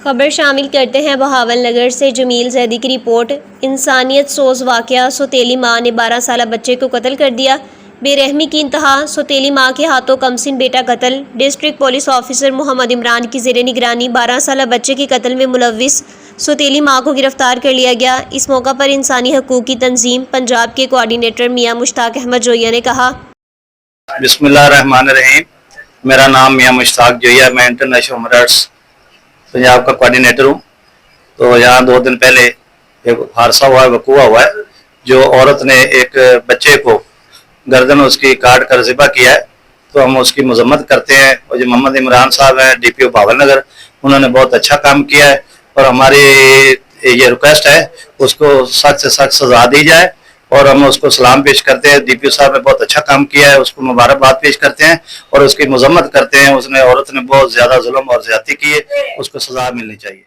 خبر شامل کرتے ہیں بہاول نگر سے جمیل زیدی کی رپورٹ۔ انسانیت سوز واقعہ، سوتیلی ماں نے 12 سالہ بچے کو قتل کر دیا، بے رحمی کی انتہا، سوتیلی ماں کے ہاتھوں کمسن بیٹا قتل۔ ڈسٹرکٹ پولیس آفیسر محمد عمران کی زیر نگرانی 12 سالہ بچے کے قتل میں ملوث سوتیلی ماں کو گرفتار کر لیا گیا۔ اس موقع پر انسانی حقوق کی تنظیم پنجاب کے کوآرڈینیٹر میاں مشتاق احمد جویہ نے کہا، بسم اللہ الرحمن الرحیم۔ میرا نام میاں مشتاق جویہ، میں انٹرنیشنل ہیومن رائٹس پنجاب کا کوآرڈینیٹر ہوں۔ تو یہاں 2 دن پہلے ایک حادثہ ہوا ہے، وقوع ہوا ہے، جو عورت نے ایک بچے کو گردن اس کی کاٹ کر ذبح کیا ہے، تو ہم اس کی مذمت کرتے ہیں۔ اور جو محمد عمران صاحب ہیں DPO بہاول نگر، انہوں نے بہت اچھا کام کیا ہے، اور ہماری یہ ریکویسٹ ہے اس کو سخت سے سخت سزا دی جائے، اور ہم اس کو سلام پیش کرتے ہیں۔ DPO صاحب نے بہت اچھا کام کیا ہے، اس کو مبارکباد پیش کرتے ہیں اور اس کی مذمت کرتے ہیں۔ اس نے عورت نے بہت زیادہ ظلم اور زیادتی کی ہے، اس کو سزا ملنی چاہیے۔